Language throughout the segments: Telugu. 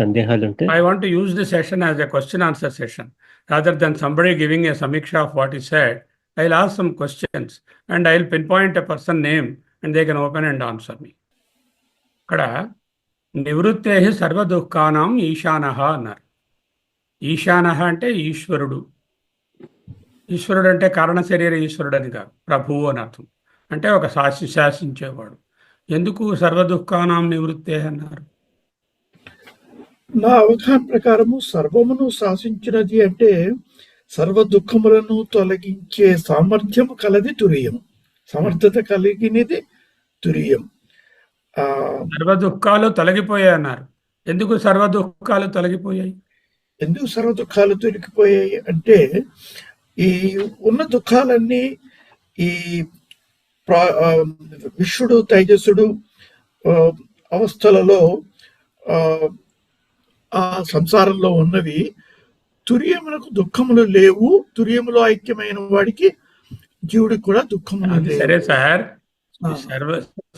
సందేహాలుంటే I want to use this session as a question answer session. Rather than somebody giving a samiksha of what he said, I'll ask some questions and I'll pinpoint a person name and they can open and answer me. ఇక్కడ నివృత్తే సర్వదుఃఖానాం ఈశానః అన్నారు. ఈశానః అంటే ఈశ్వరుడు. ఈశ్వరుడు అంటే కారణ శరీర ఈశ్వరుడు అని కాదు, ప్రభువు అని అర్థం. అంటే ఒక శాసించేవాడు. ఎందుకు సర్వదుఃఖానాం నివృత్తే అన్నారు? నా అవగాహన ప్రకారము సర్వమును శాసించినది అంటే సర్వ దుఃఖములను తొలగించే సామర్థ్యము కలది తురియం, సమర్థత కలిగినది తురియం. సర్వ దుఃఖాలు తొలగిపోయాయి అన్నారు. ఎందుకు సర్వ దుఃఖాలు తొలగిపోయాయి? ఎందుకు సర్వ దుఃఖాలు తొలగిపోయాయి అంటే ఈ ఉన్న దుఃఖాలన్నీ ఈ విశ్వడు తైజస్సుడు అవస్థలలో ఆ సంసారంలో ఉన్నవి. తురియములకు దుఃఖములు లేవు. తురియములో ఐక్యమైన వాడికి జీవుడికి కూడా దుఃఖములు లేవు. సరే సార్,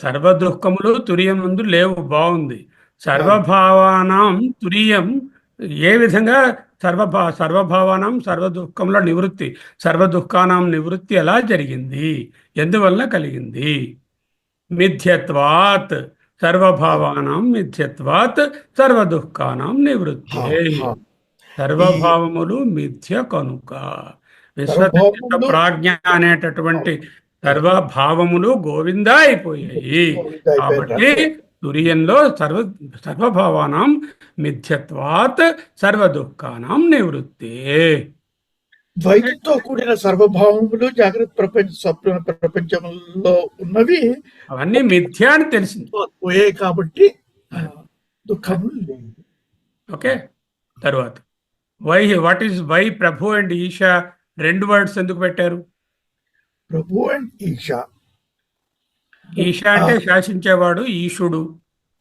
సర్వ దుఃఖములు తురియం ముందు లేవు, బాగుంది. సర్వభావానం తురియం ఏ విధంగా? సర్వభావానం సర్వ దుఃఖముల నివృత్తి, సర్వ దుఃఖానం నివృత్తి ఎలా జరిగింది? ఎందువల్ల కలిగింది? మిథ్యత్వాత్ సర్వభావానం మిథ్యత్వాత్ సర్వ దుఃఖానం నివృత్తి. సర్వభావములు మిథ్య కనుక విశ్వతత్వ ప్రాజ్ఞ అనేటటువంటి సర్వభావములు గోవింద అయిపోయాయి. కాబట్టి తురియంలో సర్వభావానం మిథ్యత్వాత్ సర్వ దుఃఖానం నివృత్తి. ద్వైతంతో కూడిన సర్వభావములు జాగ్రత్త ప్రపంచ స్వప్న ప్రపంచంలో ఉన్నవి అవన్నీ మిథ్య అని తెలిసింది పోయాయి కాబట్టి దుఃఖములు లేవు. ఓకే, తర్వాత వాట్ ఈస్ వై ప్రభు అండ్ ఈశా రెండు వర్డ్స్ ఎందుకు పెట్టారు? ప్రభు అండ్ ఈశా. ఈశా అంటే శాసించేవాడు, ఈశుడు.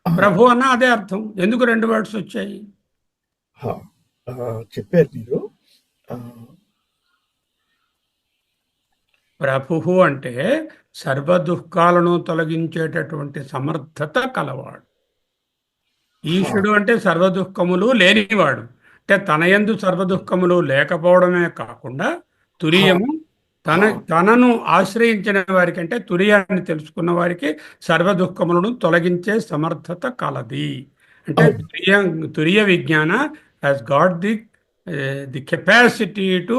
ప్రభు అన్న అదే అర్థం. ఎందుకు రెండు వర్డ్స్ వచ్చాయి? చెప్పారు మీరు. ప్రభు అంటే సర్వ దుఃఖాలను తొలగించేటటువంటి సమర్థత కలవాడు. ఈశుడు అంటే సర్వ దుఃఖములు లేనివాడు. అంటే తనయందు సర్వ దుఃఖములు లేకపోవడమే కాకుండా తురియము తనను ఆశ్రయించిన వారికి, అంటే తురియాన్ని తెలుసుకున్న వారికి సర్వ దుఃఖములను తొలగించే సమర్థత కలది. అంటే తురియ విజ్ఞాన has got the capacity to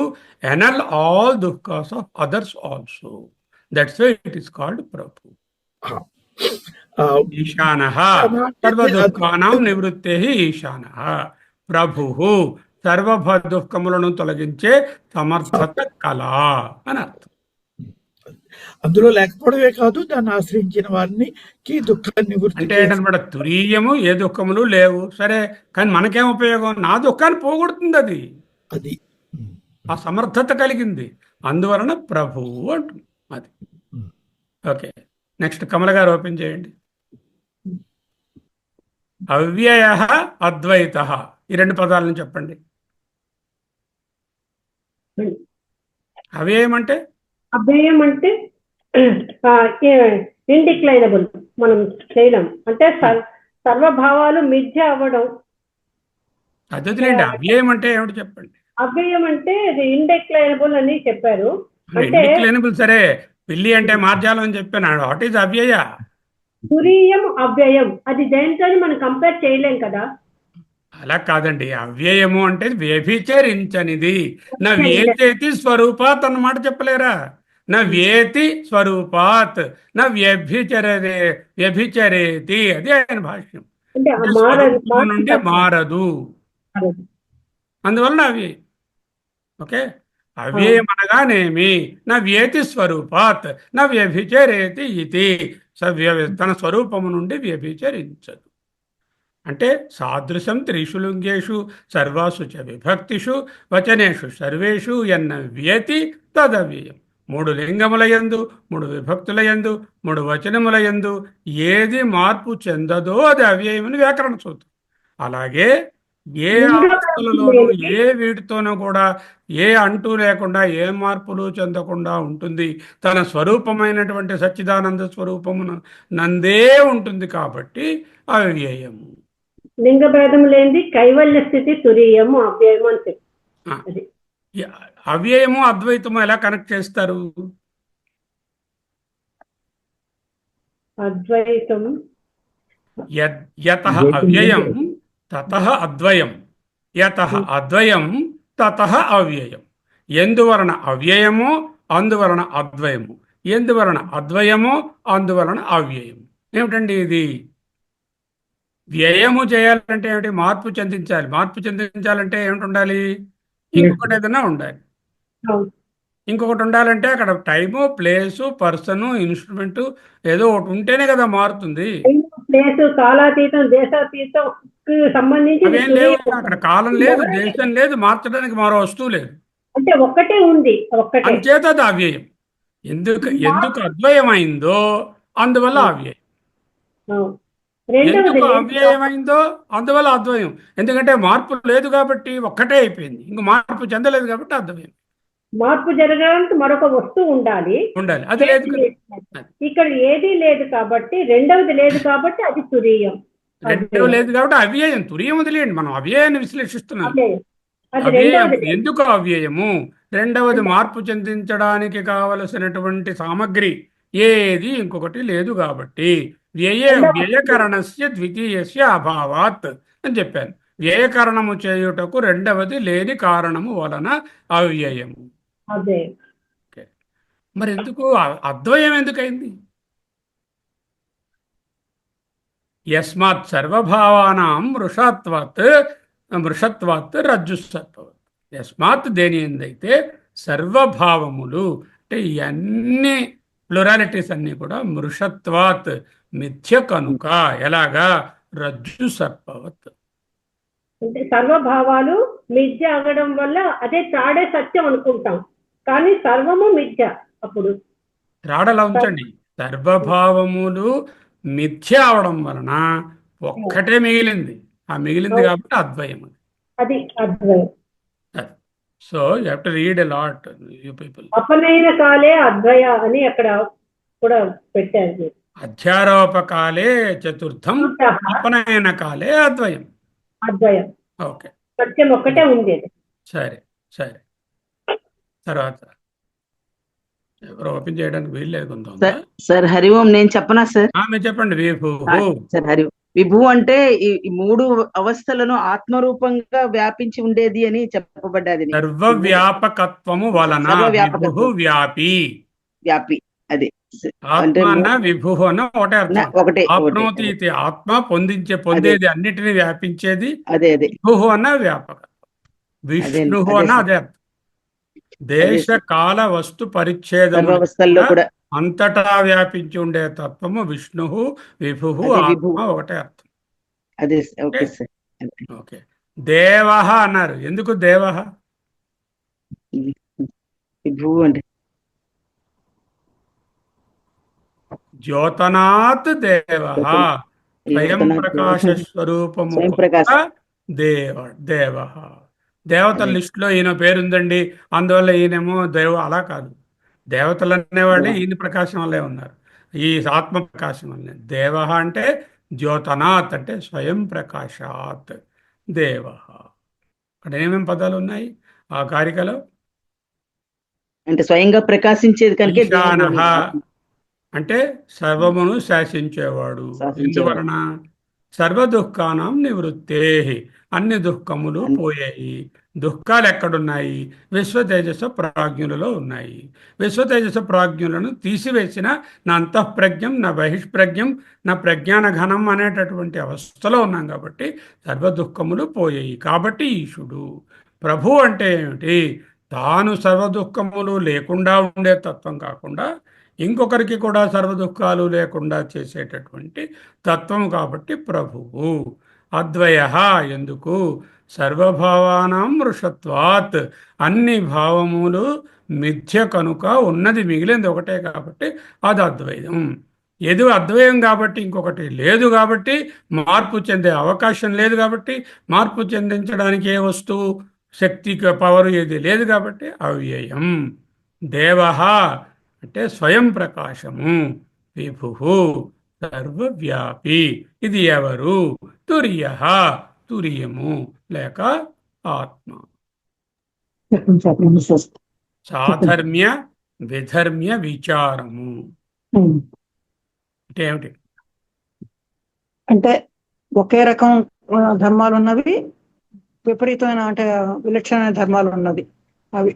annul all dukkha's of others also. That's why it is called Prabhu. ఈశానః సర్వ దుఃఖానాం నివృత్తేః ఈశానః. ప్రభుః సర్వ దుఃఖములను తొలగించే సమర్థత కళ అని అర్థం. అందులో లేకపోవడమే కాదు, దాన్ని ఆశ్రయించిన వారికి దుఃఖాన్ని నివృత్తి అంటే ఏంటన్నమాట, తురీయము ఏ దుఃఖములు లేవు. సరే, కానీ మనకేం ఉపయోగం? నా దుఃఖాన్ని పోగొడుతుంది అది. అది ఆ సమర్థత కలిగింది, అందువలన ప్రభువు అంటుంది అది. ఓకే, నెక్స్ట్ కమల గారు ఓపెన్ చేయండి. అవ్యయ అద్వైత, ఈ రెండు పదాలను చెప్పండి. అవ్యయం అంటే ఇండిక్లైనబుల్, మనం చేయలేం. అంటే సర్వభావాలు మిథ్య అవ్వడం. అదేంటి అవ్యయం అంటే ఏమిటి చెప్పండి. అవ్యయం అంటే అది ఇండిక్లైనబుల్ అని చెప్పారు. ఇండిక్లైనబుల్ సరే, పిల్లి అంటే మార్జాలం అని చెప్పాను. What is అవ్యయ? తురీయం అవ్యయం, అది దేంతో మనం కంపేర్ చేయలేం కదా. అలా కాదండి, అవ్యయము అంటే వ్యభిచరించనిది. నా వేతి స్వరూపాత్ అన్నమాట చెప్పలేరా? నా వేతి స్వరూపాత్ నా వ్యభిచరేతి, అది ఆయన భాష్యం. నుండి మారదు, అందువలన అవ్యయం. ఓకే, అవ్యయం అనగానేమి? నా వ్యతి స్వరూపాత్ నా వ్యభిచరేతి ఇది. తన స్వరూపము నుండి వ్యభిచరించదు. అంటే సాదృశం త్రిషు లింగేషు సర్వాసు చ విభక్తిషు వచనేషు సర్వేషు ఎన్న వ్యతి తదవ్యయం. మూడు లింగములయందు, మూడు విభక్తులయందు, మూడు వచనములయందు ఏది మార్పు చెందదో అది అవ్యయమని వ్యాకరణ సూత్రం. అలాగే ఏ అవస్థలలోనూ ఏ వీటితోనూ కూడా ఏ అంటూ లేకుండా ఏ మార్పులు చెందకుండా ఉంటుంది. తన స్వరూపమైనటువంటి సచ్చిదానంద స్వరూపము నందే ఉంటుంది కాబట్టి అవ్యయము. లింగ భేదం లేనిది కైవల్య స్థితి తురీయము అవ్యయము అని చెప్పి ఆ, అది ఈ అవ్యయము అద్వైతము ఎలా కనెక్ట్ చేస్తారు? అద్వైతం యతః అవ్యయం తతః అద్వయం, యతః అద్వయం తతః అవ్యయం. ఎందువలన అవ్యయము అందువలన అద్వయము, ఎందువలన అద్వయము అందువలన అవ్యయము. ఏమిటండి ఇది? వ్యయము చేయాలంటే ఏమిటి? మార్పు చెందించాలి. మార్పు చెందించాలంటే ఏమిటి ఉండాలి? ఇంకొకటి ఏదైనా ఉండాలి. అవును. ఇంకొకటి ఉండాలంటే అక్కడ టైము, ప్లేసు, పర్సను, ఇన్స్ట్రుమెంటు ఏదో ఒకటి ఉంటేనే కదా మారుతుంది. ప్లేస్, కాలాతీతం, దేశాతీతం సంబంధించి అవేం లేవు. అక్కడ కాలం లేదు, దేశం లేదు, మార్చడానికి మరో వస్తువు లేదు. అంటే ఒక్కటే ఉంది, ఒక్కటే. అంచేత అది అవ్యయం. ఎందుకు అద్వయమైందో అందువల్ల అవ్యయం. అవును. రెండవది ఎందుకు లేదు. అవ్యయమైందో అందువల్ల అద్వయం. ఎందుకంటే మార్పు లేదు కాబట్టి ఒక్కటే అయిపోయింది. ఇంక మార్పు చెందలేదు కాబట్టి అద్వయం మార్పు జరగడానికి మరొక వస్తువు ఉండాలి. ఉండాలి. అది లేదు కదా. ఇక్కడ ఏది లేదు కాబట్టి, రెండవది లేదు కాబట్టి అది తురీయం. రెండవ లేదు కాబట్టి అవ్యయం. తురియం వదిలేయండి, మనం అవ్యయాన్ని విశ్లేషిస్తున్నాం. అవ్యయం. అది అవ్యయం రెండవది. ఎందుకు అవ్యయము? రెండవది మార్పు చెందించడానికి కావలసినటువంటి సామగ్రి ఏది ఇంకొకటి లేదు కాబట్టి వ్యయకరణస్య ద్వితీయస్య అభావాత్ అని చెప్పాను. వ్యయకరణము చేయుటకు రెండవది లేని కారణము వలన అవ్యయము. అదే ఓకే. మరి ఎందుకు అద్వయం ఎందుకైంది? యస్మాత్ సర్వభావానాం మృషత్వాత్ రజ్జుసత్వత్. యస్మాత్ దేని ఎందైతే సర్వభావములు అంటే ఇవన్నీ ప్లొరాలిటీస్ అన్నీ కూడా మృషత్వాత్ మిథ్య కనుక. ఎలాగా? రజ్జు సర్పవత్. అంటే సర్వభావాలు మిథ్య అవ్వడం వల్ల అదే తాడే సత్యం అనుకుంటాం, కానీ సర్వము మిథ్య. అప్పుడు త్రాడలా ఉంచండి. సర్వభావములు మిథ్య అవడం వలన ఒక్కటే మిగిలింది. ఆ మిగిలింది కాబట్టి అద్వయం. అది అద్వయం. So you have to read a lot, you people. అపనయన కాలే అద్వయ అని అక్కడ కూడా పెట్టారు. అధ్యారోపకాలే చతుర్థం, అపనయన కాలే అద్వయం. అద్వయం. ఓకే, సత్యం ఒక్కటే ఉంది. సరే సరే. తర్వాత ఎవరు ఓపెన్ చేయడానికి వీల్లేదు కొంత. సార్ హరి ఓం, నేను చెప్పనా సార్? మీరు చెప్పండి. విభు. సార్ హరి ఓం. విభు అంటే ఈ మూడు అవస్థలను ఆత్మరూపంగా వ్యాపించి ఉండేది అని చెప్పబడ్డది. సర్వవ్యాపకత్వము వలన విభు వ్యాపి. వ్యాపి అదే ఆత్మ అన్న విభు అన్న ఒకటే అర్థం. ఒకటే. ఆప్నోతి ఇది ఆత్మ పొందేది, అన్నిటిని వ్యాపించేది. అదే అదే విభు అన్న వ్యాపక. విష్ణు అన్న అదే అర్థం. దేశ కాల వస్తు పరిచ్ఛేదం కూడా అంతటా వ్యాపించి ఉండే తత్వము విష్ణు, విభు, ఆత్మ ఒకటే అర్థం. అదే. Okay sir. ఓకే. దేవ అన్నారు. ఎందుకు దేవ? విభు అంటే జ్యోతనాత్ దేవ, స్వయం ప్రకాశ స్వరూపము దేవ. దేవతల లిస్టులో ఈయన పేరుందండి, అందువల్ల ఈయనేమో అలా కాదు. దేవతలు అనేవాళ్ళు ఈయన ప్రకాశం వల్లే ఉన్నారు, ఈ ఆత్మ ప్రకాశం వల్లే. దేవ అంటే జ్యోతనాత్ అంటే స్వయం ప్రకాశాత్ దేవ. అక్కడ ఏమేమి పదాలు ఉన్నాయి ఆ కారికలో? అంటే స్వయంగా ప్రకాశించేది కనుక. ఈశానః అంటే సర్వమును శాసించేవాడు. ఎందువలన? సర్వ దుఃఖానాం నివృత్తే, అన్ని దుఃఖములు పోయాయి. దుఃఖాలు ఎక్కడున్నాయి? విశ్వతేజస ప్రాజ్ఞులలో ఉన్నాయి. విశ్వతేజస ప్రాజ్ఞులను తీసివేసిన నా అంతఃప్రజ్ఞం, నా బహిష్ప్రజ్ఞం, నా ప్రజ్ఞాన ఘనం అనేటటువంటి అవస్థలో ఉన్నాం కాబట్టి సర్వ దుఃఖములు పోయాయి. కాబట్టి ఈశుడు. ప్రభు అంటే ఏమిటి? తాను సర్వ దుఃఖములు లేకుండా ఉండే తత్వం కాకుండా ఇంకొకరికి కూడా సర్వ దుఃఖాలు లేకుండా చేసేటటువంటి తత్వం కాబట్టి ప్రభువు. అద్వయ ఎందుకు? సర్వభావానాం మృషత్వాత్, అన్ని భావములు మిథ్య కనుక ఉన్నది మిగిలింది ఒకటే కాబట్టి అది అద్వైతం. ఏదో అద్వయం కాబట్టి ఇంకొకటి లేదు కాబట్టి మార్పు చెందే అవకాశం లేదు కాబట్టి మార్పు చెందించడానికి ఏ వస్తువు, శక్తి, పవర్ ఏది లేదు కాబట్టి అవ్యయం. దేవ అంటే స్వయం ప్రకాశము. విభు సర్వవ్యాపి. ఇది ఎవరు? తుర్య, తుర్యము లేక ఆత్మ. చెప్పండి చెప్పండి సార్. సాధర్మ్య విధర్మ్య విచారము ఉమ్. అంటే ఏమిటి? అంటే ఒకే రకం ధర్మాలు ఉన్నవి, విపరీతమైన అంటే విలక్షణమైన ధర్మాలు ఉన్నవి, అవి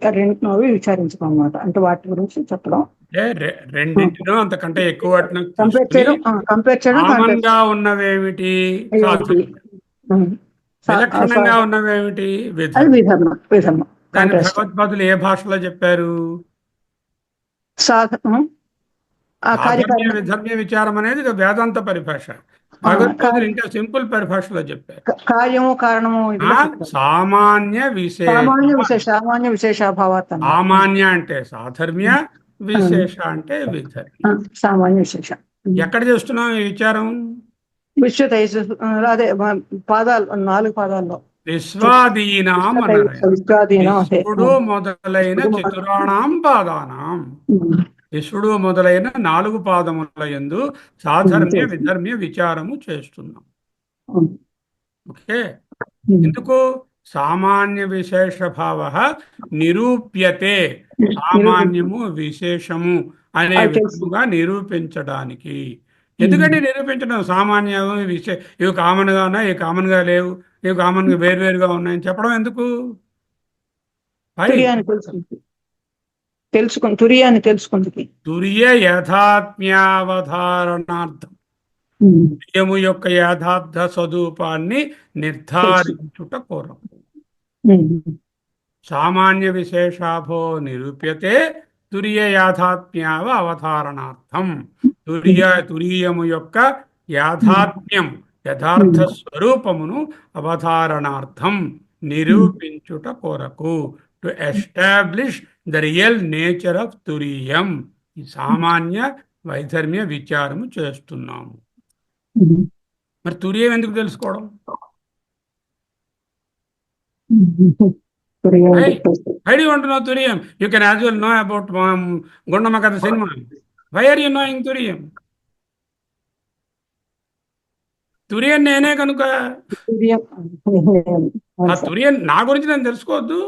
అవి విచారించడం అంటే వాటి గురించి చెప్పడం, అంటే రెండింటిలో అంతకంటే ఎక్కువ వాటిని కంపేర్ చేయడం, కంపేర్ చేయడం, కామన్ గా ఉన్నవేమిటి? సాధర్మ్య. విలక్షణంగా ఉన్నవేమిటి? అది విధర్మ. విధర్మ. విధర్మ దాని భగవద్పాదులు ఏ భాషలో చెప్పారు? సాధన సాధర్మ్య విధర్మ్య విచారం అనేది ఇక వేదాంత పరిభాష. భగవద్పాదులు ఇంకా సింపుల్ పరిభాషలో చెప్పారు. కార్యము కారణము సామాన్య సామాన్య విశేషాభావాత్. సామాన్య అంటే సాధర్మ్య, విశేష అంటే విధర్మ్య. సామాన్య విశేష. ఎక్కడ చేస్తున్నాం ఈ విచారం? విశ్వత అదే పాదాలు, 4 పాదాల్లో విశ్వాదీనాం విశ్వడు మొదలైన చతురాణం పాదానాం. విశ్వడు మొదలైన 4 పాదముల యందు సాధర్మ్య విధర్మ్య విచారము చేస్తున్నాం. ఓకే. ఎందుకు? సామాన్య విశేష భావ నిరూప్యతే. సామాన్యము విశేషము అనే విధముగా నిరూపించడానికి. ఎందుకంటే నిరూపించడం సామాన్యం ఇవి కామన్ గా ఉన్నాయి, ఇవి కామన్ గా లేవు, ఇవి కామన్ గా వేరువేరుగా ఉన్నాయని చెప్పడం ఎందుకు? తుర్యాన్ని తెలుసుకుంది. తుర్య యథాత్మ్యావధారణార్థం, తుర్యము యొక్క యథార్థ స్వరూపాన్ని నిర్ధారించుట కోరము. సామాన్య విశేషాభో నిరూప్యతే తుర్య యాథాత్మ్యావ అవధారణార్థం. తురీయము యొక్క యాథాత్మ్యం యథార్థ స్వరూపమును అవధారణార్థం నిరూపించుట కొరకు. To establish the real nature of తురీయం. ఈ సామాన్య వైధర్మ్య విచారము చేస్తున్నాము. మరి తురీయం ఎందుకు తెలుసుకోవడం? Why do you want to know Turiyam? You can as well know about Gondamakatha cinema. Why are you knowing Turiyam? తురియన్ నేనే కనుక ఆ తురియన్ నా గురించి నేను తెలుసుకోవద్దు,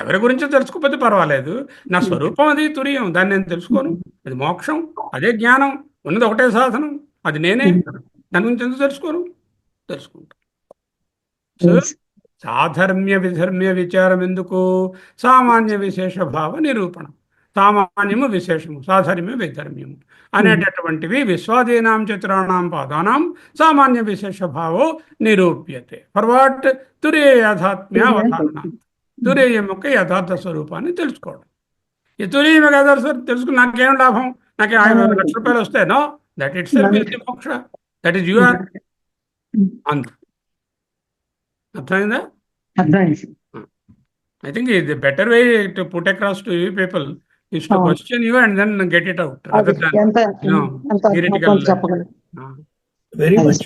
ఎవరి గురించి తెలుసుకోకపోతే పర్వాలేదు. నా స్వరూపం అది తురియం, దాన్ని నేను తెలుసుకోను. అది మోక్షం, అదే జ్ఞానం, ఉన్నది ఒకటే సాధనం, అది నేనే. దాని గురించి ఎందుకు తెలుసుకుంటా. సో సాధర్మ్య విధర్మ్య విచారం ఎందుకు? సామాన్య విశేష భావ నిరూపణ. సామాన్యము విశేషము, సాధర్మ్య వైధర్మ్యము అనేటటువంటివి విశ్వాదీనాం చతురాణం పాదానాం సామాన్య విశేష భావో నిరూప్యతే. For what? తుర్య యథాత్మ్య అవధారణ. తుర్యం యొక్క యథార్థ స్వరూపాన్ని తెలుసుకోవడం. ఈ తుర్యం యొక్క యథార్థ తెలుసుకుని నాకేం లాభం? నాకు 5 లక్షల రూపాయలు వస్తాయో దట్ ఇట్స్ మోక్ష, దట్ ఈస్ యువర్ అంత. అర్థమైందా? I think the better way to put across to you people is to question you and then get it out, rather than theoretical. Very much.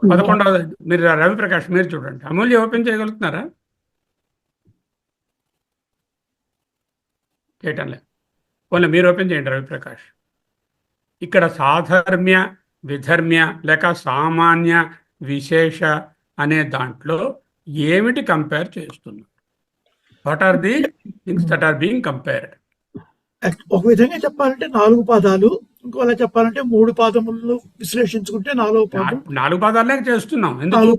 11వ మీరు రవి ప్రకాష్ మీరు చూడండి. అమూల్య ఓపెన్ చేయగలుగుతున్నారా? చేయటంలే. పోనీ మీరు ఓపెన్ చేయండి రవి ప్రకాష్. ఇక్కడ సాధర్మ్య విధర్మ్య లేక సామాన్య విశేష అనే దాంట్లో ఏమిటి కంపేర్ చేస్తున్నారు? What are the things that are being compared? ఒక విధంగా చెప్పాలంటే 4 పాదాలు, ఇంకోలా చెప్పాలంటే 3 పాదములను విశ్లేషించుకుంటే 4వ పాదం. 4 పాదాలే చేస్తున్నాం. ఎందుకు?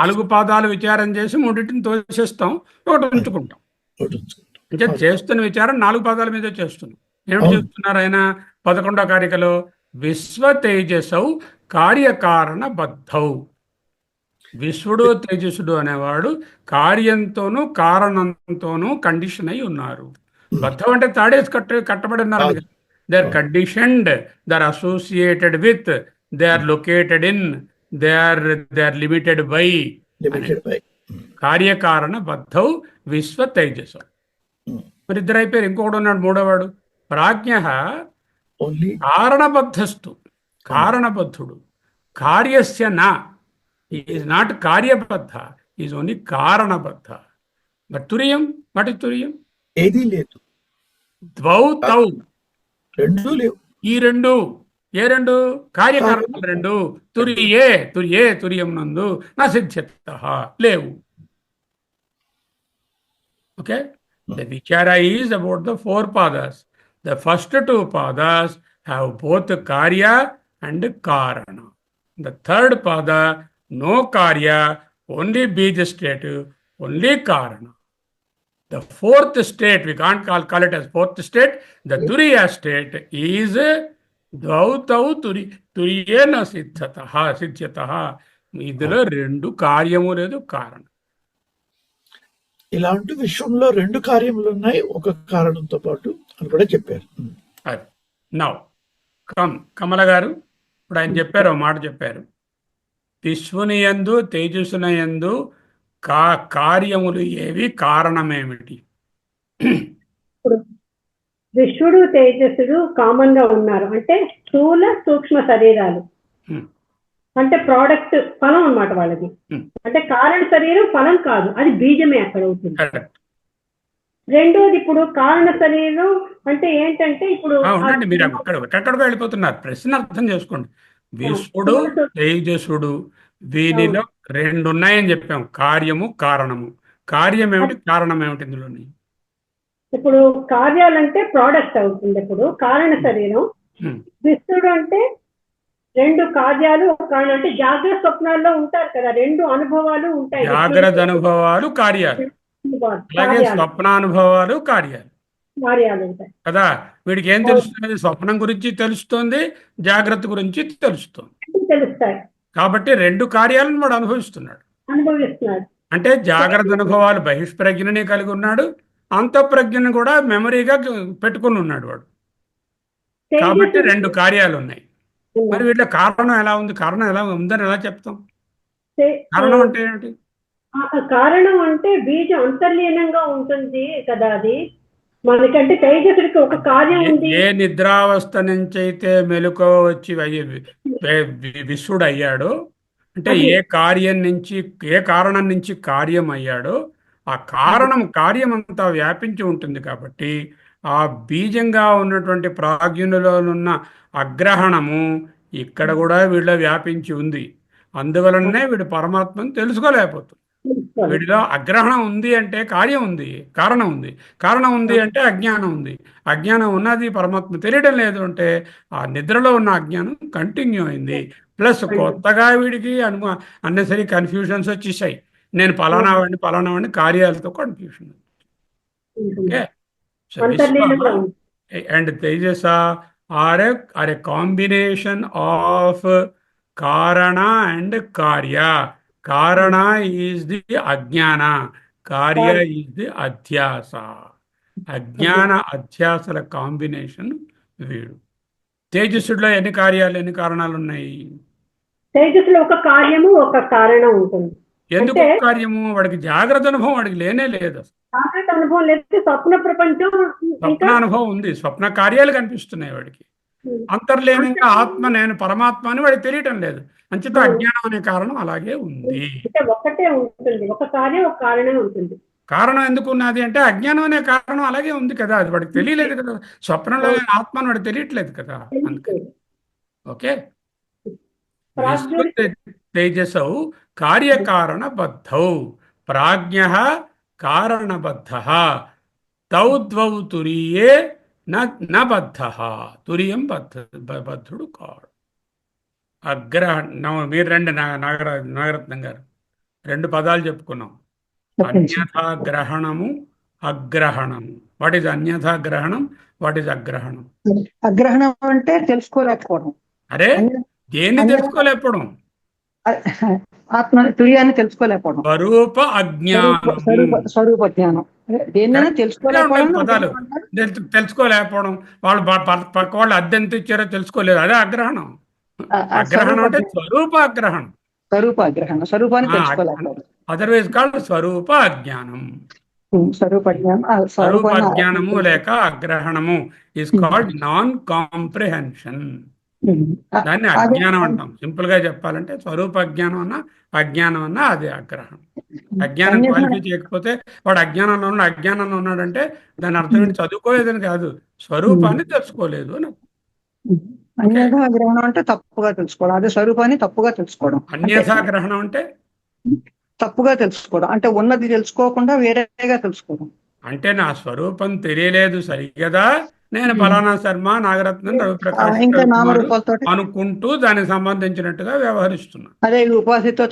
4 పాదాలు విచారం చేసి 3టిని తోసేస్తాం, ఒకటి ఉంచుకుంటాం. ఇంకా చేస్తున్న విచారం 4 పాదాల మీద చేస్తున్నాం. ఏమిటి చేస్తున్నారు ఆయన? 11వ కారికలో విశ్వ తేజసౌ కార్యకారణ బద్ధౌ. విశ్వడు తేజస్సుడు అనేవాడు కార్యంతోనూ కారణంతోనూ కండిషన్ అయి ఉన్నారు. బద్ధం అంటే తాడేసి కట్టబడి ఉన్నారు. They are conditioned, they are associated with, they are located in, they are limited by. కార్యకారణ బద్ధౌ విశ్వ తేజసౌ. మరి 2 అయిపోయారు. ఇంకొకడు ఉన్నాడు, 3వవాడు ప్రాజ్ఞ కారణబద్ధస్తు. కారణబద్ధుడు. కార్యస్య నా ఈజ్ నాట్ కార్యబద్ధ, ఈజ్ ఓన్లీ కారణబద్ధ. బట్ తురియం, వాట్ ఇస్ తురియం? ఏదీ లేదు. ద్వౌ తౌ, రెండూ లేవు. ఈ 2 ఏ రెండు? కార్యకారణాలు రెండు. తుర్యం నందు నా సిద్ధ్యత లేవు. ఓకే, ద విచార is about the 4 padas. The first 2 padas have both కార్య అండ్ కారణ. ద థర్డ్ పాద నో కార్య, ఓన్లీ బీజ స్టేట్, ఓన్లీ కారణ. The fourth state, we can't call it as fourth state. The turiya state is దౌతౌ తురియేన సిద్ధ్యత. ఇందులో రెండు కార్యము లేదు, కారణం. ఇలాంటి విశ్వంలో 2 కార్యములు ఉన్నాయి, ఒక కారణంతో పాటు అని కూడా చెప్పారు. అది నౌ కమల గారు ఇప్పుడు ఆయన చెప్పారు, ఒక మాట చెప్పారు. విశ్వనియందు తేజస్సునయందు కార్యములు ఏవి, కారణమేమిటి? ఇప్పుడు విశ్వడు తేజస్సుడు కామన్ గా ఉన్నారు అంటే స్థూల సూక్ష్మ శరీరాలు, అంటే ప్రోడక్ట్ ఫలం అన్నమాట వాళ్ళది. అంటే కారణ శరీరం ఫలం కాదు, అది బీజమే అక్కడ అవుతుంది. రెండోది ఇప్పుడు కారణ శరీరం అంటే ఏంటంటే ఇప్పుడు మీరు ఎక్కడికి వెళ్ళిపోతున్నారు, ప్రశ్న అర్థం చేసుకోండి. విశ్వడు తేజస్సుడు వీనిలో 2 ఉన్నాయని చెప్పాం, కార్యము కారణము. కార్యం ఏమిటి, కారణం ఏమిటి ఇందులోని? ఇప్పుడు కార్యాలంటే ప్రోడక్ట్ అవుతుంది. ఇప్పుడు కారణ శరీరం విశ్వడు అంటే 2 కార్యాలు, ఒక కారణం. అంటే జాగ్రత్త స్వప్నాల్లో ఉంటారు కదా, 2 అనుభవాలు ఉంటాయి. జాగ్రత్త అనుభవాలు కార్యాలు, అలాగే స్వప్నానుభవాలు కార్యాలు ఉంటాయి కదా. వీడికి ఏం తెలుస్తుంది? స్వప్నం గురించి తెలుస్తుంది, జాగ్రత్త గురించి తెలుస్తాయి. కాబట్టి 2 కార్యాలను వాడు అనుభవిస్తున్నాడు. అంటే జాగ్రత్త అనుభవాలు బహిష్ప్రజ్ఞని కలిగి ఉన్నాడు, అంతఃప్రజ్ఞను కూడా మెమరీగా పెట్టుకుని ఉన్నాడు వాడు. కాబట్టి 2 కార్యాలు ఉన్నాయి. మరి వీటిలో కారణం ఎలా ఉంది? కారణం ఎలా ఉందని ఎలా చెప్తాం? కారణం అంటే ఏంటి? కారణం అంటే బీజం అంతర్లీనంగా ఉంటుంది కదా, అది మనకంటే తేజస్సుడికి ఒక కార్యం ఉంది. ఏ నిద్రావస్థ నుంచి అయితే మెలకువ వచ్చి విశ్వడు అయ్యాడో, అంటే ఏ కారణం నుంచి కార్యం అయ్యాడో, ఆ కార్యం అంతా వ్యాపించి ఉంటుంది. కాబట్టి ఆ బీజంగా ఉన్నటువంటి ప్రాజ్ఞునిలోనున్న అగ్రహణము ఇక్కడ కూడా వీళ్ళ వ్యాపించి ఉంది. అందువలనే వీడు పరమాత్మను తెలుసుకోలేకపోతుంది. వీడిలో అగ్రహణం ఉంది అంటే కార్యం ఉంది, కారణం ఉంది. కారణం ఉంది అంటే అజ్ఞానం ఉంది. అజ్ఞానం ఉన్నది, పరమాత్మ తెలియడం లేదు అంటే ఆ నిద్రలో ఉన్న అజ్ఞానం కంటిన్యూ అయింది. ప్లస్ కొత్తగా వీడికి అన్నెసరీ కన్ఫ్యూషన్స్ వచ్చేసాయి. నేను పలానా వాడిని కార్యాలతో కన్ఫ్యూషన్. ఓకే, అండ్ తేజస ఆర్ ఏ కాంబినేషన్ ఆఫ్ కారణ అండ్ కార్య. కారణ ఈజ్ ది అజ్ఞాన, కార్య ఈజ్ ది అధ్యాస. అజ్ఞాన అధ్యాసల కాంబినేషన్ వీడు. తేజస్సులో ఎన్ని కార్యాలు, ఎన్ని కారణాలు ఉన్నాయి? తేజస్సులో ఒక కార్యము, ఒక కారణం ఉంటుంది. ఎందుకు కార్యము? వాడికి జాగ్రత్త అనుభవం వాడికి లేనే లేదు. జాగ్రత్త అనుభవం లేదు, స్వప్న ప్రపంచం, స్వప్న అనుభవం ఉంది, స్వప్న కార్యాలు కనిపిస్తున్నాయి వాడికి. అంతర్లీనంగా ఆత్మ నేను పరమాత్మ అని వాడికి తెలియటం లేదు. అంచేత అజ్ఞానం అనే కారణం అలాగే ఉంది. ఒకటే ఉంటుంది, ఒక కార్యం ఒక కారణం ఉంటుంది. కారణం ఎందుకు ఉన్నది అంటే అజ్ఞానం అనే కారణం అలాగే ఉంది కదా, అది వాడికి తెలియలేదు కదా. స్వప్నంలో ఆత్మను వాడికి తెలియట్లేదు కదా. ఓకే, తేజసౌ కార్యకారణబద్ధౌ ప్రాజ్ఞః కారణబద్ధః తౌ ద్వౌ తురియే న బద్ధః. తురియం బద్ధుడు కాడు. మీరు రండి నాగరత్నం గారు, 2 పదాలు చెప్పుకున్నాం. అన్యథా గ్రహణము, అగ్రహణము. వాట్ ఈజ్ అన్యథా గ్రహణం, వాట్ ఈజ్ అగ్రహణం? అగ్రహణం అంటే తెలుసుకోలేకపోవడం. అరే దేన్ని తెలుసుకోలేకపోవడం? ఆత్మ తుర్యాన్ని తెలుసుకోలేకపోవడం. స్వరూప అజ్ఞానం, స్వరూప జ్ఞానం. దేన్నైనా తెలుసుకోలేకపోవడం, పదాలు తెలుసుకోలేకపోవడం. వాళ్ళు పక్క వాళ్ళు అద్దెంత ఇచ్చారో తెలుసుకోలేదు, అదే అగ్రహణం. అగ్రహణం అంటే స్వరూప అగ్రహణం. స్వరూప అగ్రహణం, స్వరూపాన్ని తెలుసుకోలేకపోవడం. అదర్వైజ్ కాల్డ్ స్వరూప అజ్ఞానం. స్వరూప అజ్ఞానము లేక అగ్రహణము ఈస్ కాల్డ్ నాన్ కాంప్రిహెన్షన్. దాన్ని అజ్ఞానం అంటాం. సింపుల్ గా చెప్పాలంటే స్వరూప అజ్ఞానం అన్నా అదే అగ్రహణం. అజ్ఞానం క్వాలిఫై చేయకపోతే వాడు అజ్ఞానంలో ఉన్నాడంటే దాని అర్థం ఏంటి? చదువుకోలేదని కాదు, స్వరూపాన్ని తెలుసుకోలేదు అని. అన్యథా గ్రహణం అంటే తప్పుగా తెలుసుకోవడం, అదే స్వరూపాన్ని తప్పుగా తెలుసుకోవడం. అన్యథా గ్రహణం అంటే తప్పుగా తెలుసుకోవడం అంటే ఉన్నది తెలుసుకోకుండా వేరేగా తెలుసుకోవడం. అంటే నా స్వరూపం తెలియలేదు సరిగదా, నేను ఫలానా శర్మ, నాగరత్నం, రవిప్రకాష్, ఇంకా రవికుమార్ నామరూపాలతో అనుకుంటూ దానికి సంబంధించినట్టుగా వ్యవహరిస్తున్నా. అదే ఉపాధితో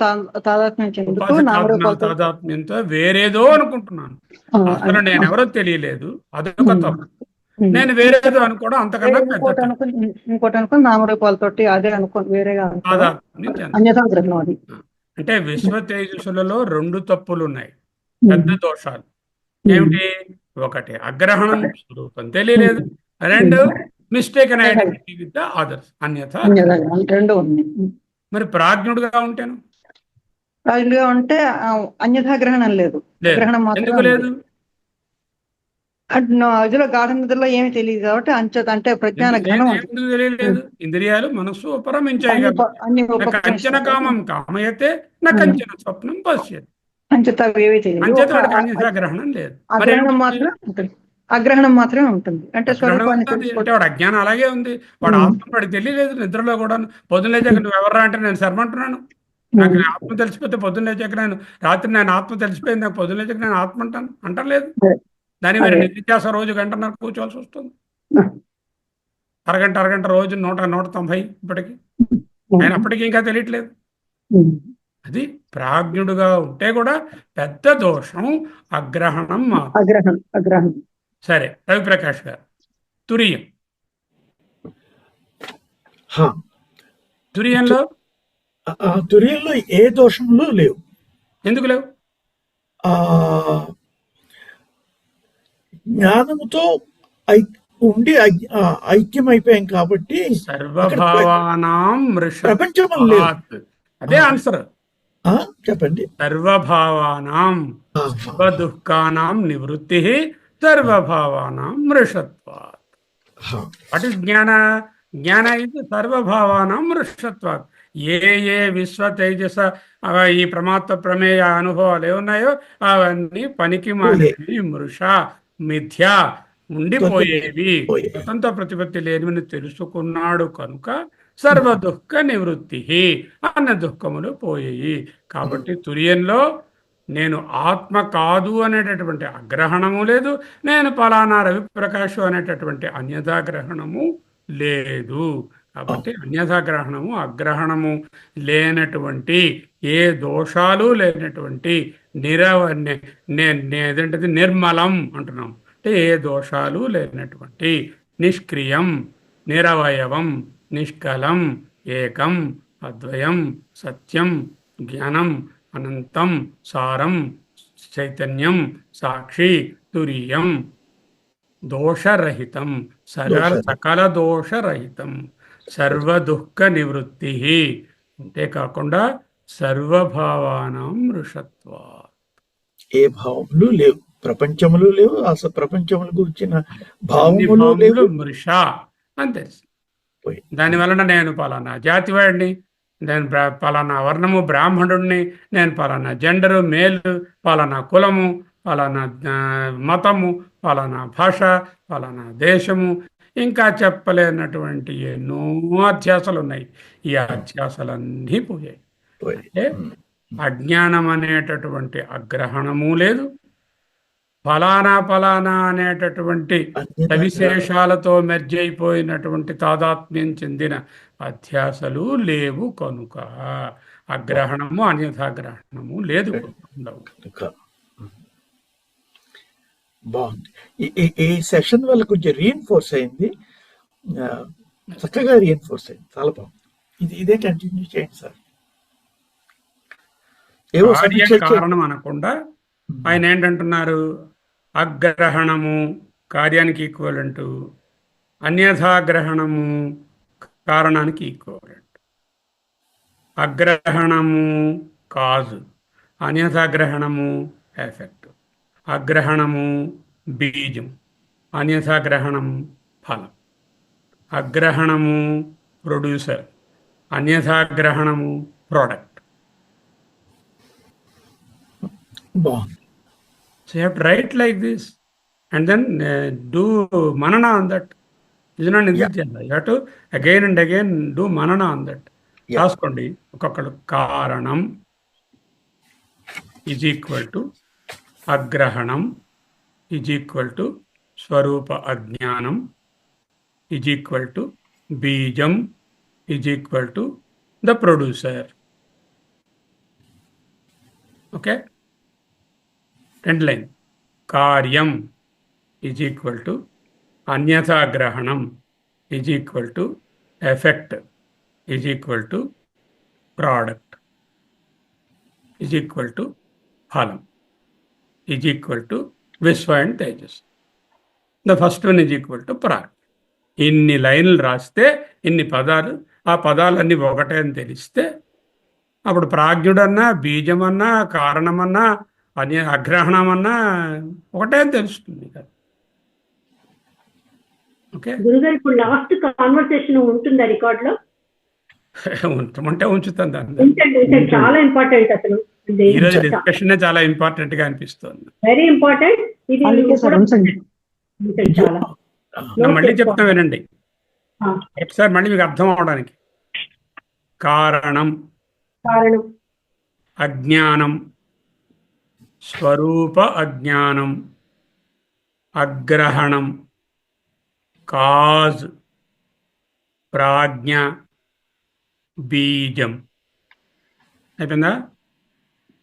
తాదాత్మ్యం చెందుతూ ఉపాధి నామరూపాలతో తాదాత్మ్యంతో వేరేదో అనుకుంటున్నాను. అసలు అది. నేనెవరో తెలియలేదు, అదొక తప్పు. నేను వేరేదో అనుకోవడం అంతకన్నా పెద్ద తప్పు. ఇంకోటి అనుకుని నామరూపాలతోటి అదే అనుకుని వేరేగా అనుకోవడం తాదాత్మ్యం చెందడం. అన్యథా గ్రహణం అది. అంటే విశ్వ తేజస్సులలో 2 తప్పులు ఉన్నాయి, పెద్ద దోషాలు. ఏమిటి? ఒకటి అగ్రహణం, స్వరూపం తెలియలేదు. 2 మిస్టేక్ అనే ఐడెంటిటీ విత్ ద అదర్స్, అన్యథా. అన్యథా గ్రహణం 2 ఉన్నాయి. మరి ప్రాజ్ఞుడుగా ఉంటాను రాజులుగా ఉంటే అన్యథా గ్రహణం లేదు, లేదు. గ్రహణం ఎందుకు మాత్రం లేదు? అదిలో గాఢ నిద్రలో ఏమి తెలియదు కాబట్టి అంటే ప్రజ్ఞాన ఘనం ఎందుకు తెలియలేదు? ఇంద్రియాలు మనస్సు ఉపరమించాయి కాబట్టి. అన్ని కంచన కామం కామయతే నా కంచన స్వప్నం పశ్యతి. అంచేత ఏమీ తెలియదు. అంచేత వాడికి అన్యథా గ్రహణం లేదు. మరి అగ్రహణం మాత్రం ఉంటుంది, అగ్రహణం మాత్రమే ఉంటుంది. అంటే స్వరూపాన్ని అంటే వాడు అజ్ఞానం అలాగే ఉంది. వాడు ఆత్మ వాడికి తెలియలేదు. నిద్రలో కూడా పొద్దున లేచాక నువ్వు ఎవర్రా అంటే నేను శర్మ అంటున్నాను. నాకు ఆత్మ తెలిసిపోతే పొద్దున్న లేచాక రాత్రి నేను ఆత్మ తెలిసిపోయింది, నాకు పొద్దున లేచాక నేను ఆత్మ అంటలేదు. దాని మరి నిత్యాస రోజు గంటన్నర కూర్చోవాల్సి వస్తుంది. అరగంట రోజు 190 ఇప్పటికి. ఆయన అప్పటికి ఇంకా తెలియట్లేదు. అది ప్రాజ్ఞుడుగా ఉంటే కూడా పెద్ద దోషం అగ్రహణం మాత్రం. అగ్రహణం. సరే, రవిప్రకాష్ గారు, తురియం. తురియంలో తురియంలో ఏ దోషంలో లేవు. ఎందుకు లేవు? జ్ఞానముతో ఉండి ఐక్యమైపోయాం కాబట్టి సర్వభావానాం ప్రపంచం లేదు. అదే ఆన్సర్. చెప్పండి. సర్వభావానాం సర్వదుఃఖానాం నివృత్తి సర్వభావానాం మృషత్వాత్. వాట్ ఇస్ జ్ఞాన? జ్ఞాన ఇది సర్వభావానాం మృషత్వాత్. ఏ విశ్వ తేజస ఈ ప్రమాత్మ ప్రమేయ అనుభవాలు ఏమున్నాయో అవన్నీ పనికి మానేవి, మృష, మిథ్య, ఉండిపోయేవి, స్వతంత్ర ప్రతిపత్తి లేనివని తెలుసుకున్నాడు కనుక సర్వ దుఃఖ నివృత్తి, అన్న దుఃఖములు పోయేయి. కాబట్టి తురియంలో నేను ఆత్మ కాదు అనేటటువంటి అగ్రహణము లేదు, నేను పలానా రవిప్రకాశు అనేటటువంటి అన్యథా గ్రహణము లేదు. కాబట్టి అన్యథా గ్రహణము, అగ్రహణము లేనటువంటి, ఏ దోషాలు లేనటువంటి ఏదంటే నిర్మలం అంటున్నాం. అంటే ఏ దోషాలు లేనటువంటి నిష్క్రియం, నిరవయవం, నిష్కలం, ఏకం, అద్వయం, సత్యం, జ్ఞానం, అనంతం, సారం, చైతన్యం, సాక్షి, తురియం, దోషరహితం, సకల దోషరహితం, సర్వదుఃఖ నివృత్తి. అంతేకాకుండా సర్వభావానాం మృషత్వాత్. ఏ భావములు లేవు, ప్రపంచములు లేవు, అసలు ప్రపంచముల గురించిన భావములు లేవు, మృష అంతే. దాని వలన నేను పలానా జాతివాడిని, నేను పలానా వర్ణము బ్రాహ్మణుడిని, నేను పలానా జెండరు మేలు, పలానా కులము, పలానా మతము, పలానా భాష, పలానా దేశము, ఇంకా చెప్పలేనటువంటి ఎన్నో అధ్యాసాలు ఉన్నాయి. ఈ అధ్యాసాలన్నీ పోయాయి. అంటే అజ్ఞానం అనేటటువంటి అగ్రహణము లేదు, ఫలానా అనేటటువంటి సవిశేషాలతో మెర్జ్ అయిపోయినటువంటి తాదాత్మ్యం చెందిన అధ్యాసలు లేవు కనుక అగ్రహణము అన్యథాగ్రహణము లేదు. బాగుంది. ఈ సెషన్ వల్ల కొంచెం రీఎన్ఫోర్స్ అయింది, చక్కగా రీఎన్ఫోర్స్ అయింది, చాలా బాగుంది. ఇదే కంటిన్యూ చేయండి సార్. ఏవో కారణం అనకుండా ఆయన ఏంటంటున్నారు, అగ్రహణము కార్యానికి ఈక్వలెంట్, అన్యథాగ్రహణము కారణానికి ఈక్వలెంట్. అగ్రహణము కాజు, అన్యథాగ్రహణము ఎఫెక్ట్. అగ్రహణము బీజం, అన్యథాగ్రహణం ఫలం. అగ్రహణము ప్రొడ్యూసర్, అన్యథాగ్రహణము ప్రోడక్ట్. బాగుంది. So you have to write like this and then do manana on that. This is not nididhyana. You have to again and again do manana on that. Yeah. రాసుకోండి ఒక్కొక్కడు. కారణం ఈజ్ ఈక్వల్ టు అగ్రహణం ఈజ్ ఈక్వల్ టు స్వరూప అజ్ఞానం ఈజ్ ఈక్వల్ టు బీజం is equal to the producer. Okay, రెండు లైన్. కార్యం ఈజ్ ఈక్వల్ టు అన్యథాగ్రహణం is equal to effect is equal to product is equal to ఫలం ఈజ్ ఈక్వల్ టు విశ్వ అండ్ తేజస్. The first one is equal to ప్రాగ్. ఇన్ని లైన్లు రాస్తే, ఇన్ని పదాలు, ఆ పదాలన్నీ ఒకటే అని తెలిస్తే అప్పుడు ప్రాజ్ఞుడన్నా, బీజమన్నా, కారణమన్నా, అగ్రహణమన్నా ఒకటే అని తెలుస్తుంది కదా. ఓకే, గురుగారు ఇప్పుడు లాస్ట్ కాన్వర్సేషన్ ఉంటుందా రికార్డ్ లో? ఉంచమంటే ఉంచుతాను దాన్ని. ఉంచండి, ఉంచండి. చాలా ఇంపార్టెంట్ అసలు. ఈ రోజు డిస్కషన్ చాలా ఇంపార్టెంట్ గా అనిపిస్తుంది. Very important. ఇది అందుకే సార్ ఉంచండి. ఉంచండి, చాలా. నేను మళ్ళీ చెప్తా వినండి ఆ, ఒకసారి, మళ్ళీ మీకు అర్థం అవడానికి. కారణం కారణం, అజ్ఞానం, స్వరూప అజ్ఞానం, అగ్రహణం, కాజ్, ప్రాజ్ఞ, బీజం. అయిపోయిందా?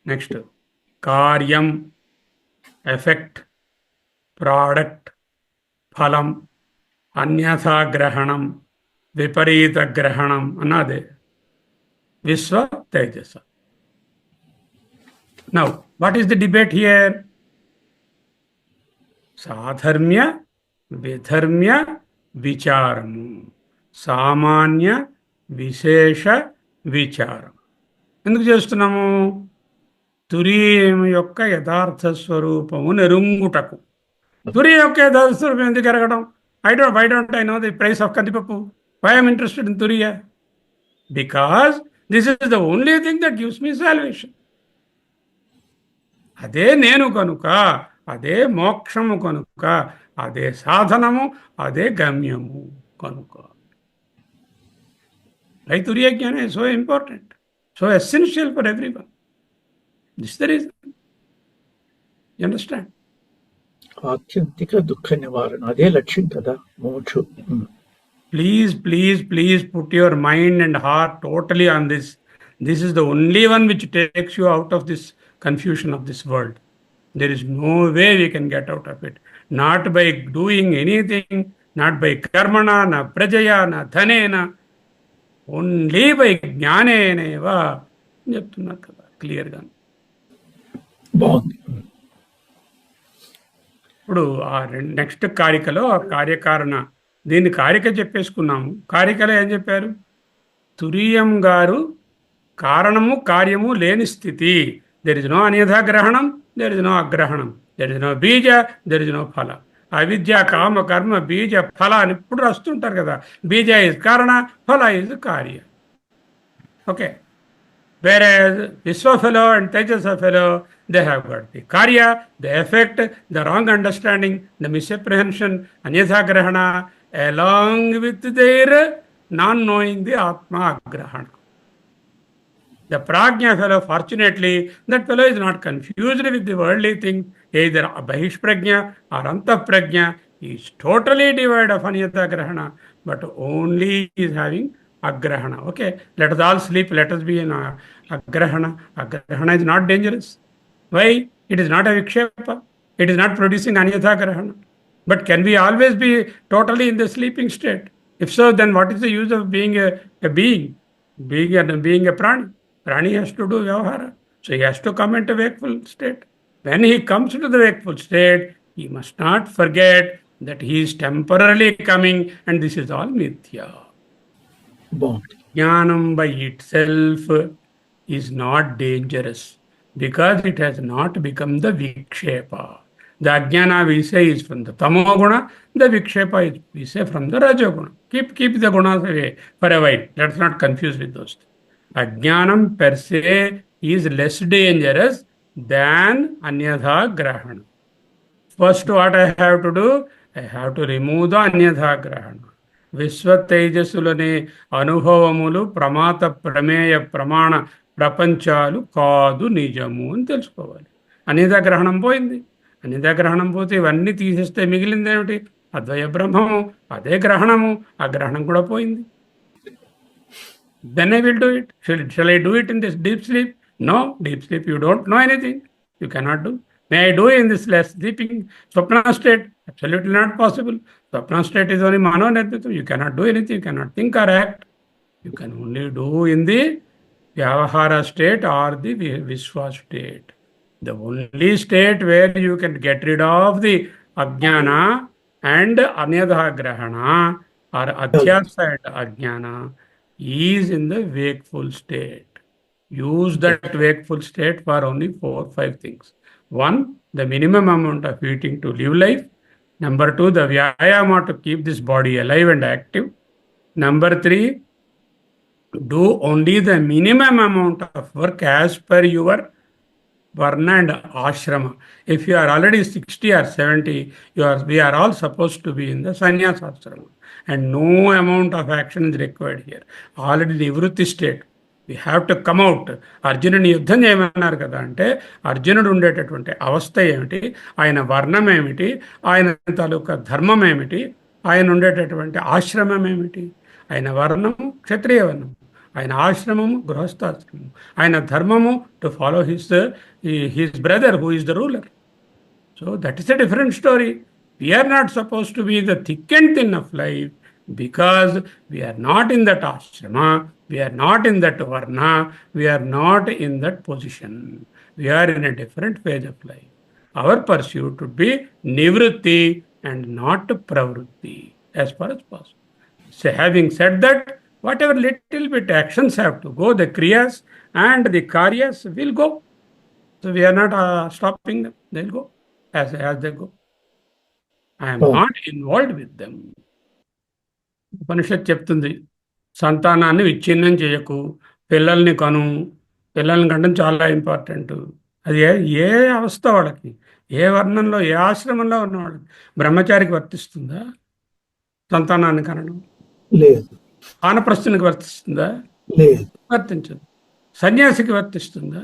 నెక్స్ట్ కార్యం, ఎఫెక్ట్, ప్రోడక్ట్, ఫలం, అన్యథాగ్రహణం, విపరీత గ్రహణం అన్నదే విశ్వ తేజస. Now what is the debate here? సాధర్మ్య విధర్మ్య విచారము, సామాన్య విశేష విచారం. ఎందుకు చేస్తున్నాము? తురీయం యొక్క యథార్థ స్వరూపము నెరుంగుటకు. తురి యొక్క యథార్థ స్వరూపం ఎందుకు ఎరగడం? Why don't I know the price of కందిపప్పు? వై ఐఎమ్ ఇంట్రెస్టెడ్ ఇన్ తురియ? Because this is the only thing that gives me salvation. అదే నేను కనుక, అదే మోక్షము కనుక, అదే సాధనము, అదే గమ్యము కనుక. Why Turiya Jnana is so important, so essential for everyone. This is the reason. You understand? ఆత్యంతిక దుఃఖ నివారణ, అదే లక్ష్యం కదా మోక్షం. Please put your mind and heart totally on this. This is the only one which takes you out of this confusion of this world. There is no way we can get out of it. Not by doing anything, not by karmana, na prajaya, na dhanena, only by జ్ఞానేనేవా చెప్తున్నారు కదా క్లియర్గా. బాగుంది. ఇప్పుడు ఆ నెక్స్ట్ కారికలో ఆ కార్యకారణ, దీన్ని కారిక చెప్పేసుకున్నాము. కారికలో ఏం చెప్పారు? తురీయం గారు కారణము కార్యము లేని స్థితి. దెర్ ఇస్ నో అన్యథాగ్రహణం, దెర్ ఇస్ నో అగ్రహణం, దెర్ ఇస్ నో బీజ, దెర్ ఇస్ నో ఫల. అవిద్య, కామ, కర్మ, బీజ, ఫల అని ఇప్పుడు రాస్తుంటారు కదా. బీజ ఇస్ కారణ, ఫల ఇస్ కార్య. Okay, whereas Vishwa fellow and Tejasa fellow, they have got the karya, the effect, the wrong understanding, the misapprehension, anyatha grahana, along with their non-knowing the Atma grahana. The prajna fellow, fortunately, that fellow is not confused with the worldly thing, either bahish prajna or antah prajna. He is totally devoid of anyatha grahana, but only is having agrahana. Okay, let us all sleep, let us be in agrahana. Agrahana is not dangerous. Why? It is not a vikshepa. It is not producing anyatha grahana. But can we always be totally in the sleeping state? If so, then what is the use of being a being? Being a prani. Prani has to do vyavahara. So he has to come into wakeful state. When he comes into the wakeful state, he must not forget that he is temporarily coming and this is all mithya. బాగుంది. Jnanam by itself is not dangerous because it has not become the vikshepa. The ajnana we say is from the tamoguna, the vikshepa is we say from the rajoguna. Keep the gunas away for a while. Let's not confuse with those. Ajnanam per se is less dangerous than anyatha grahana. First, what I have to do? I have to remove the anyatha grahana. విశ్వ తేజస్సులనే అనుభవములు ప్రమాత ప్రమేయ ప్రమాణ ప్రపంచాలు కాదు నిజము అని తెలుసుకోవాలి. అనిద గ్రహణం పోయింది. అనిద గ్రహణం పోతే ఇవన్నీ తీసేస్తే మిగిలింది ఏమిటి? అద్వయ బ్రహ్మము. అదే గ్రహణము. ఆ గ్రహణం కూడా పోయింది. Then I will do it. Shall I do it in this deep sleep? No, deep sleep you don't know anything. You cannot do. May I do in this less sleeping Swapna state? Absolutely not possible. Swapna state is only Mano Nirmitam. You cannot do anything. You cannot think or act. You can only do in the Vyavahara state or the Vishwa state. The only state where you can get rid of the Ajnana and Anyadha Grahana or Adhyasa and Ajnana is in the wakeful state. Use that wakeful state for only 4-5 things. 1, the minimum amount of eating to live life. Number 2, the vyayama to keep this body alive and active. Number 3, do only the minimum amount of work as per your varna and ashrama. If you are already 60 or 70, we are all supposed to be in the sannyasa ashrama. And no amount of action is required here. Already nivrutti state. We have to come out. అర్జునుని యుద్ధం చేయమన్నారు కదా అంటే అర్జునుడు ఉండేటటువంటి అవస్థ ఏమిటి, ఆయన వర్ణం ఏమిటి, ఆయన తాలూకా ధర్మం ఏమిటి, ఆయన ఉండేటటువంటి ఆశ్రమం ఏమిటి. ఆయన వర్ణము క్షత్రియ వర్ణము, ఆయన ఆశ్రమము గృహస్థాశ్రమము, ఆయన ధర్మము to follow his brother who is the ruler. So that is a different story. We are not supposed to be the thick and thin of life because we are not in that ashrama, we are not in that varna, we are not in that position. We are in a different phase of life. Our pursuit would be nivrutti and not pravrutti as far as possible. So having said that, whatever little bit actions have to go, the kriyas and the karyas will go. So we are not stopping them. They'll go as they go. I am not involved with them. ఉపనిషత్ చెప్తుంది, సంతానాన్ని విచ్ఛిన్నం చేయకు, పిల్లల్ని కను. పిల్లల్ని కంటే చాలా ఇంపార్టెంట్. అది ఏ అవస్థ వాళ్ళకి, ఏ వర్ణంలో, ఏ ఆశ్రమంలో ఉన్న వాళ్ళకి. బ్రహ్మచారికి వర్తిస్తుందా సంతానాన్ని కనడం? లేదు. వానప్రస్థునికి వర్తిస్తుందా? లేదు. వర్తించదు. సన్యాసికి వర్తిస్తుందా?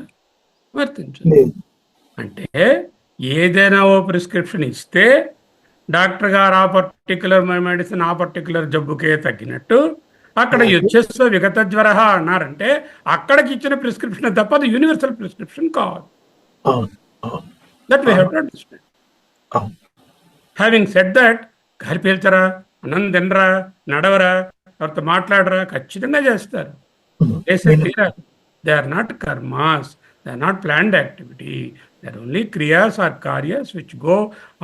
వర్తించదు. లేదు. అంటే ఏదైనా ఓ ప్రిస్క్రిప్షన్ ఇస్తే డాక్టర్ గారు ఆ పర్టికులర్ మెడిసిన్ ఆ పర్టికులర్ జబ్బుకే తగ్గినట్టు అక్కడ యుద్ధస్వ విగత జ్వర అన్నారంటే అక్కడికి ఇచ్చిన ప్రిస్క్రిప్షన్ తప్ప అది యూనివర్సల్ ప్రిస్క్రిప్షన్ కాదు. That we have to understand. Having said that, గాలి పీల్చరా, అన్నం తినరా, నడవరా, ఎవరితో మాట్లాడరా, ఖచ్చితంగా చేస్తారు. చేసే తీరాలి. They are not karmas, they are not planned activity. There are only kriyas or karyas which go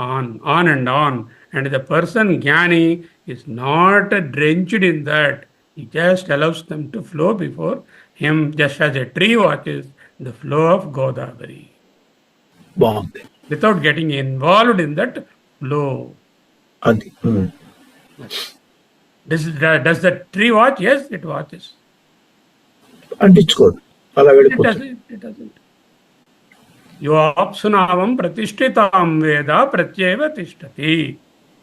on and on. And the person jnani is not drenched in that. He just allows them to flow before him, just as a tree watches the flow of Godavari. Without getting involved in that flow. Does the tree watch? Yes, it watches. It doesn't. Yo apsunavam pratishthitam veda pratyeva tishtati.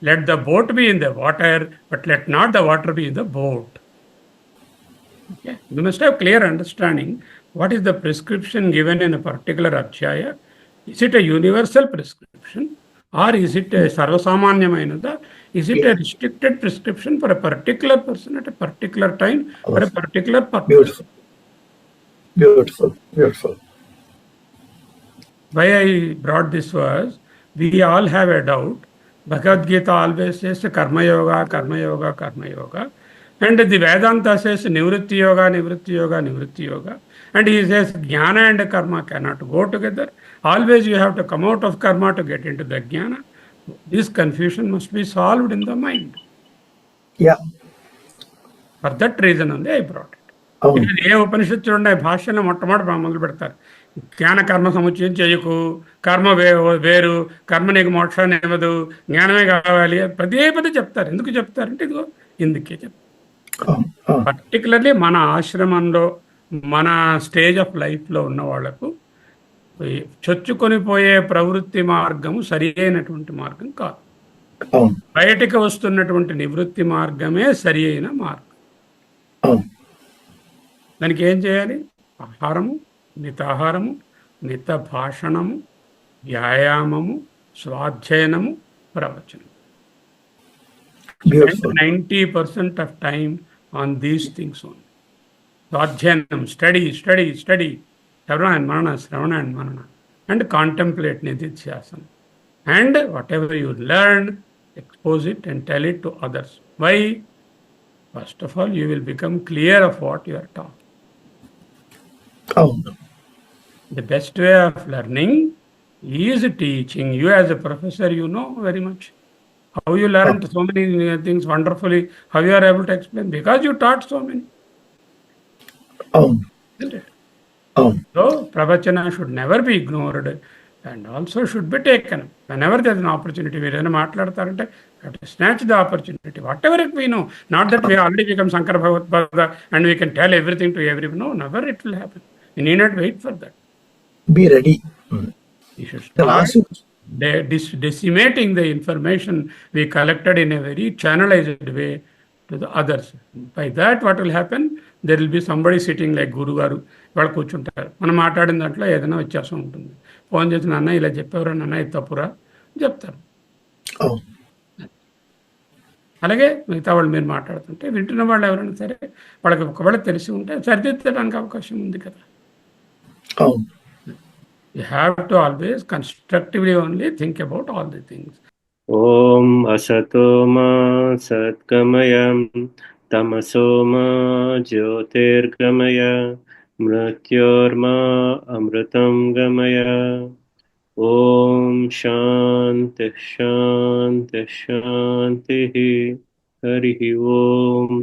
Let the boat be in the water, but let not the water be in the boat. Okay. You must have clear understanding what is the prescription given in a particular adhyaya. Is it a universal prescription or is it a sarvasamanyamayinada? Is it a restricted prescription for a particular person at a particular time for a particular purpose? Beautiful. Why I brought this was, we all have a doubt. Bhagavad Gita always says karma yoga, karma yoga, karma yoga. And the Vedanta says nivritti yoga, nivritti yoga, nivritti yoga. And he says jnana and karma cannot go together. Always you have to come out of karma to get into the jnana. This confusion must be solved in the mind. Yeah. For that reason only I brought it. ఏ ఉపనిషత్తు చూడండి, భాష్యంలో మొట్టమొదటి మొదలు పెడతారు, జ్ఞాన కర్మ సముచ్చయం చేయకు, కర్మ వేరు, కర్మ నీకు మోక్షాన్ని ఇవ్వదు, జ్ఞానమే కావాలి, పదే చెప్తారు. ఎందుకు చెప్తారంటే ఇదిగో ఇందుకే చెప్తారు. పర్టికులర్లీ మన ఆశ్రమంలో మన స్టేజ్ ఆఫ్ లైఫ్లో ఉన్న వాళ్లకు చొచ్చుకొని పోయే ప్రవృత్తి మార్గము సరి అయినటువంటి మార్గం కాదు. అవును బయటికి వస్తున్నటువంటి నివృత్తి మార్గమే సరి అయిన మార్గం. అవును దానికి ఏం చేయాలి? ఆహారము, మితాహారము, మిత భాషణము, వ్యాయామము, స్వాధ్యయనము, ప్రవచనం. Spend beautiful 90% of time on these things only. Swadhyanam, study. Shravana and Manana. And contemplate Nididhyasana. And whatever you learn, expose it and tell it to others. Why? First of all, you will become clear of what you are taught. అవును The best way of learning is teaching. You as a professor, you know very much. How you learned so many things wonderfully, how you are able to explain? Because you taught so many, అవును isn't it? అవును So, pravachana should never be ignored and also should be taken. Whenever there is an opportunity, we have to snatch the opportunity. Whatever it we know, not that we already become Sankara Bhagavad and we can tell everything to everyone. No, never it will happen. You need not wait for that. Be ready You should start decimating the information we collected in a very channelized way to the others. By that, what will happen? There will be somebody sitting like Guru Garu. వాళ్ళు కూర్చుంటారు, మనం మాట్లాడిన దాంట్లో ఏదైనా వ్యత్యాసం ఉంటుంది. ఫోన్ చేసి నాన్న ఇలా చెప్పేవారు, నాన్న ఇది తప్పురా చెప్తారు. అవును అలాగే మిగతా వాళ్ళు మీరు మాట్లాడుతుంటే వింటున్న వాళ్ళు ఎవరైనా సరే వాళ్ళకి ఒకవేళ తెలిసి ఉంటే సరిదిద్దడానికి అవకాశం ఉంది కదా. అవును You have to always constructively only think about all the things. ॐ असतो मा सद्गमय तमसो मा ज्योतिर्गमय मृत्योर्मा अमृतं गमय. ॐ शान्तिः शान्तिः शान्तिः. हरिः ओम्.